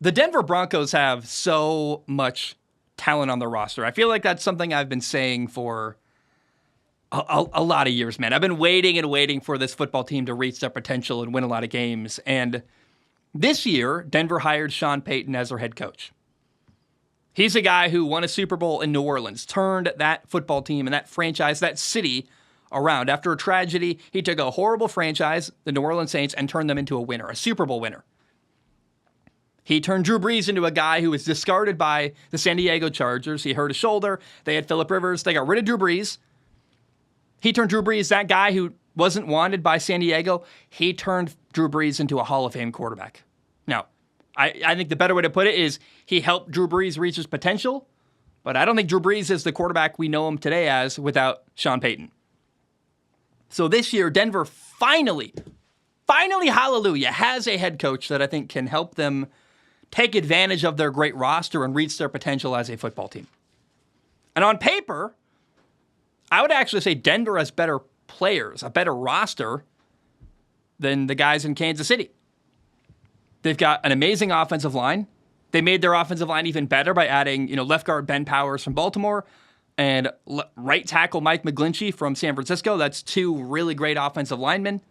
The Denver Broncos have so much talent on their roster. I feel like that's something I've been saying for a lot of years, man. I've been waiting and waiting for this football team to reach their potential and win a lot of games. And this year, Denver hired Sean Payton as their head coach. He's a guy who won a Super Bowl in New Orleans, turned that football team and that franchise, that city around. After a tragedy, he took a horrible franchise, the New Orleans Saints, and turned them into a winner, a Super Bowl winner. He turned Drew Brees into a guy who was discarded by the San Diego Chargers. He hurt his shoulder. They had Phillip Rivers. They got rid of Drew Brees. He turned Drew Brees, that guy who wasn't wanted by San Diego, he turned Drew Brees into a Hall of Fame quarterback. Now, I think the better way to put it is he helped Drew Brees reach his potential, but I don't think Drew Brees is the quarterback we know him today as without Sean Payton. So this year, Denver finally, hallelujah, has a head coach that I think can help them take advantage of their great roster and reach their potential as a football team. And on paper, I would actually say Denver has better players, a better roster than the guys in Kansas City. They've got an amazing offensive line. They made their offensive line even better by adding, left guard Ben Powers from Baltimore and right tackle Mike McGlinchey from San Francisco. That's two really great offensive linemen.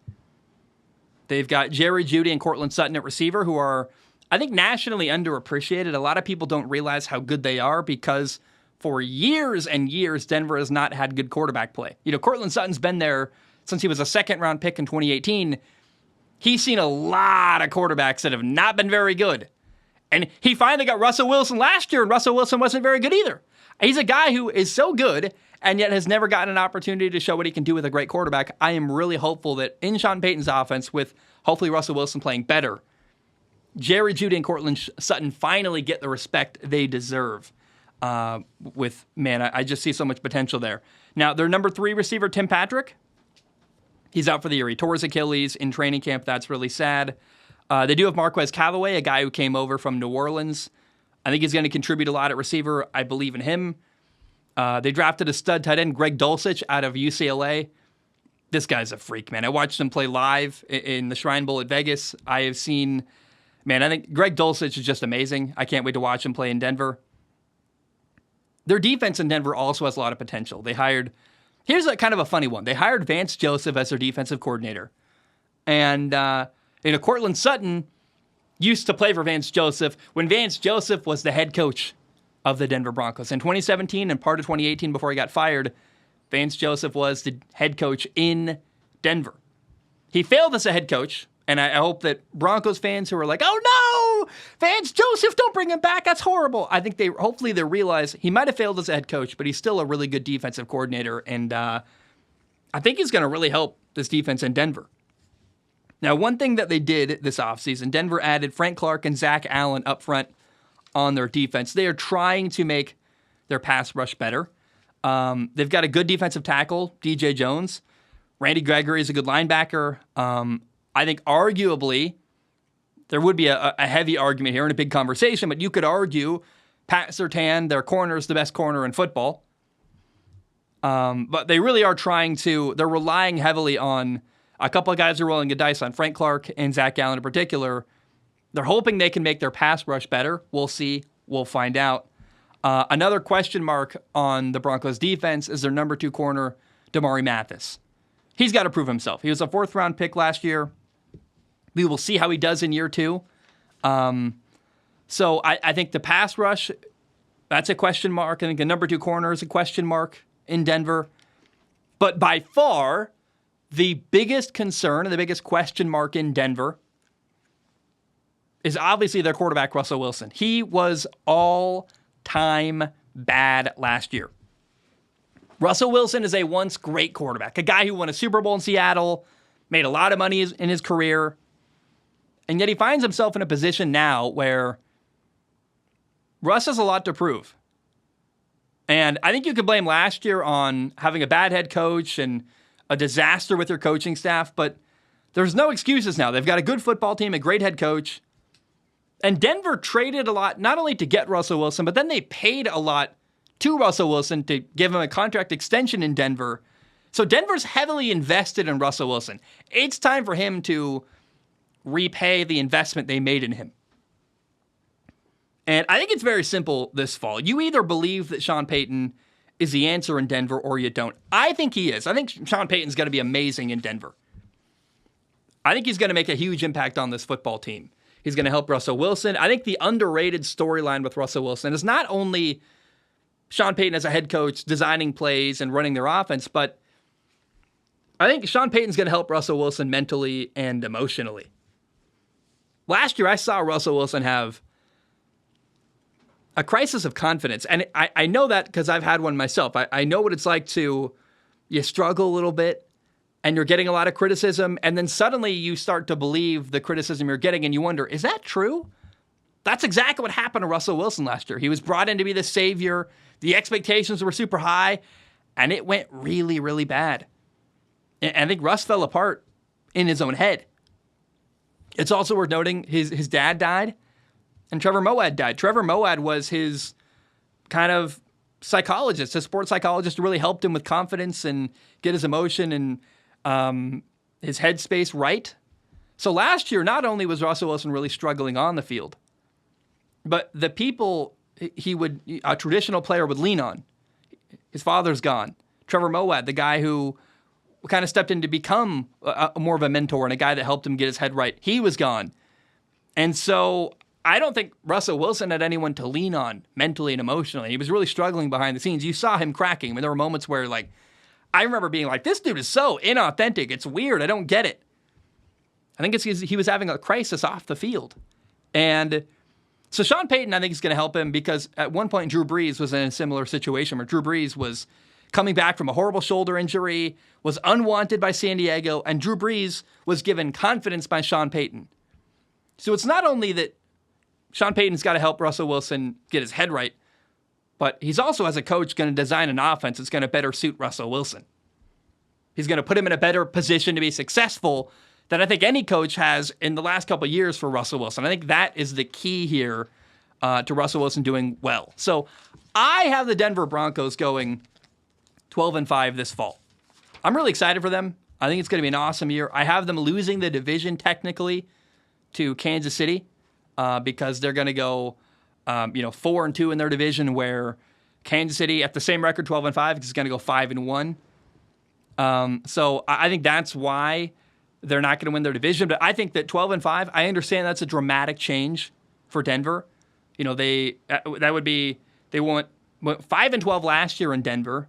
They've got Jerry Jeudy and Cortland Sutton at receiver, who are, I think, nationally underappreciated. A lot of people don't realize how good they are because for years and years, Denver has not had good quarterback play. Cortland Sutton's been there since he was a second-round pick in 2018. He's seen a lot of quarterbacks that have not been very good. And he finally got Russell Wilson last year, and Russell Wilson wasn't very good either. He's a guy who is so good and yet has never gotten an opportunity to show what he can do with a great quarterback. I am really hopeful that in Sean Payton's offense, with hopefully Russell Wilson playing better, Jerry Jeudy and Cortland Sutton finally get the respect they deserve. I just see so much potential there. Now, their number 3 receiver, Tim Patrick, he's out for the year. He tore his Achilles in training camp. That's really sad. They do have Marquez Callaway, a guy who came over from New Orleans. I think he's going to contribute a lot at receiver. I believe in him. They drafted a stud tight end, Greg Dulcich, out of UCLA. This guy's a freak, man. I watched him play live in the Shrine Bowl at Vegas. I have seen, I think Greg Dulcich is just amazing. I can't wait to watch him play in Denver. Their defense in Denver also has a lot of potential. They hired, here's a kind of a funny one. They hired Vance Joseph as their defensive coordinator. And, Cortland Sutton used to play for Vance Joseph when Vance Joseph was the head coach of the Denver Broncos. In 2017 and part of 2018 before he got fired, Vance Joseph was the head coach in Denver. He failed as a head coach, and I hope that Broncos fans who are like, oh no, Vance Joseph, don't bring him back, that's horrible. I think hopefully they realize he might have failed as a head coach, but he's still a really good defensive coordinator, and I think he's going to really help this defense in Denver. Now, one thing that they did this offseason, Denver added Frank Clark and Zach Allen up front on their defense. They are trying to make their pass rush better. They've got a good defensive tackle, DJ Jones. Randy Gregory is a good linebacker. I think arguably there would be a heavy argument here and a big conversation, but you could argue Pat Surtain, their corner, is the best corner in football. But they really are they're relying heavily on a couple of guys who are rolling the dice on Frank Clark and Zach Allen in particular. They're hoping they can make their pass rush better. We'll see. We'll find out. Another question mark on the Broncos defense is their number 2 corner, Damari Mathis. He's got to prove himself. He was a 4th-round pick last year. We will see how he does in year 2. So I think the pass rush, that's a question mark. I think the number 2 corner is a question mark in Denver. But by far, the biggest concern and the biggest question mark in Denver is obviously their quarterback, Russell Wilson. He was all-time bad last year. Russell Wilson is a once great quarterback, a guy who won a Super Bowl in Seattle, made a lot of money in his career, and yet he finds himself in a position now where Russ has a lot to prove. And I think you could blame last year on having a bad head coach and a disaster with their coaching staff, but there's no excuses now. They've got a good football team, a great head coach, and Denver traded a lot, not only to get Russell Wilson, but then they paid a lot to Russell Wilson to give him a contract extension in Denver. So Denver's heavily invested in Russell Wilson. It's time for him to repay the investment they made in him. And I think it's very simple this fall. You either believe that Sean Payton is the answer in Denver or you don't. I think he is. I think Sean Payton's going to be amazing in Denver. I think he's going to make a huge impact on this football team. He's going to help Russell Wilson. I think the underrated storyline with Russell Wilson is not only Sean Payton as a head coach designing plays and running their offense, but I think Sean Payton's going to help Russell Wilson mentally and emotionally. Last year, I saw Russell Wilson have a crisis of confidence. And I know that because I've had one myself. I know what it's like to, you struggle a little bit and you're getting a lot of criticism. And then suddenly you start to believe the criticism you're getting and you wonder, is that true? That's exactly what happened to Russell Wilson last year. He was brought in to be the savior. The expectations were super high and it went really, really bad. And I think Russ fell apart in his own head. It's also worth noting his dad died. And Trevor Moawad died. Trevor Moawad was his kind of psychologist, a sports psychologist who really helped him with confidence and get his emotion and his headspace right. So last year, not only was Russell Wilson really struggling on the field, but the people a traditional player would lean on. His father's gone. Trevor Moawad, the guy who kind of stepped in to become more of a mentor and a guy that helped him get his head right, he was gone. And so I don't think Russell Wilson had anyone to lean on mentally and emotionally. He was really struggling behind the scenes. You saw him cracking. I mean, there were moments where, like, I remember being like, this dude is so inauthentic. It's weird. I don't get it. I think he was having a crisis off the field. And so Sean Payton, I think, is going to help him because at one point Drew Brees was in a similar situation where Drew Brees was coming back from a horrible shoulder injury, was unwanted by San Diego, and Drew Brees was given confidence by Sean Payton. So it's not only that Sean Payton's got to help Russell Wilson get his head right, but he's also, as a coach, going to design an offense that's going to better suit Russell Wilson. He's going to put him in a better position to be successful than I think any coach has in the last couple of years for Russell Wilson. I think that is the key here to Russell Wilson doing well. So I have the Denver Broncos going 12-5 this fall. I'm really excited for them. I think it's going to be an awesome year. I have them losing the division technically to Kansas City. Because they're going to go, 4-2 in their division, where Kansas City at the same record, 12-5, is going to go 5-1. So I think that's why they're not going to win their division. But I think that 12-5, I understand that's a dramatic change for Denver. You know, they went 5-12 last year in Denver.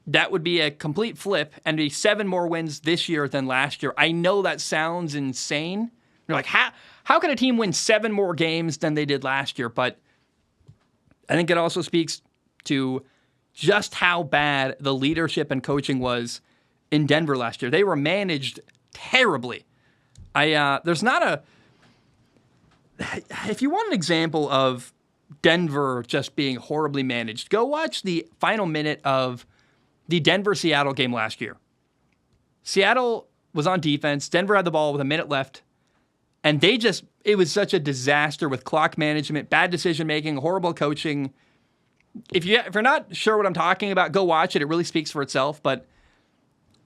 That would be a complete flip and be 7 more wins this year than last year. I know that sounds insane. You're like, how can a team win 7 more games than they did last year? But I think it also speaks to just how bad the leadership and coaching was in Denver last year. They were managed terribly. If you want an example of Denver just being horribly managed, go watch the final minute of the Denver-Seattle game last year. Seattle was on defense. Denver had the ball with a minute left. And it was such a disaster with clock management, bad decision-making, horrible coaching. If you're not sure what I'm talking about, go watch it. It really speaks for itself. But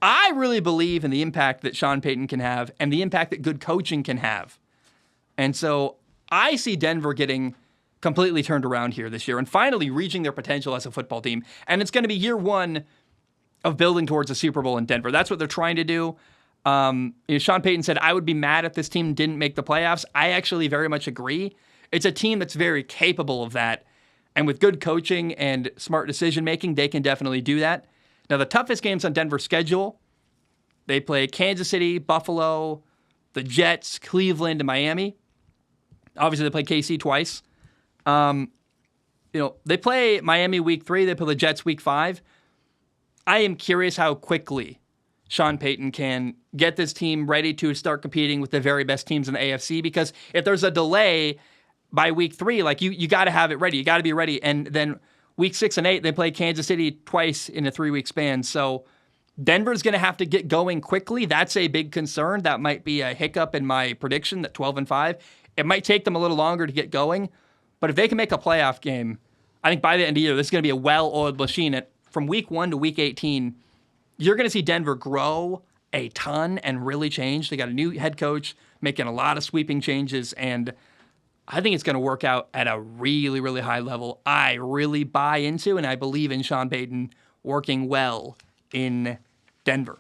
I really believe in the impact that Sean Payton can have and the impact that good coaching can have. And so I see Denver getting completely turned around here this year and finally reaching their potential as a football team. And it's going to be year 1 of building towards a Super Bowl in Denver. That's what they're trying to do. Sean Payton said, I would be mad if this team didn't make the playoffs. I actually very much agree. It's a team that's very capable of that. And with good coaching and smart decision-making, they can definitely do that. Now, the toughest games on Denver's schedule, they play Kansas City, Buffalo, the Jets, Cleveland, and Miami. Obviously, they play KC twice. They play Miami week 3. They play the Jets week 5. I am curious how quickly Sean Payton can get this team ready to start competing with the very best teams in the AFC, because if there's a delay by week 3, like you got to have it ready. You got to be ready. And then week 6 and 8, they play Kansas City twice in a 3-week span. So Denver's going to have to get going quickly. That's a big concern. That might be a hiccup in my prediction that 12-5. It might take them a little longer to get going. But if they can make a playoff game, I think by the end of the year, this is going to be a well-oiled machine. From week 1 to week 18, you're going to see Denver grow a ton and really change. They got a new head coach making a lot of sweeping changes, and I think it's going to work out at a really, really high level. I really buy into and I believe in Sean Payton working well in Denver.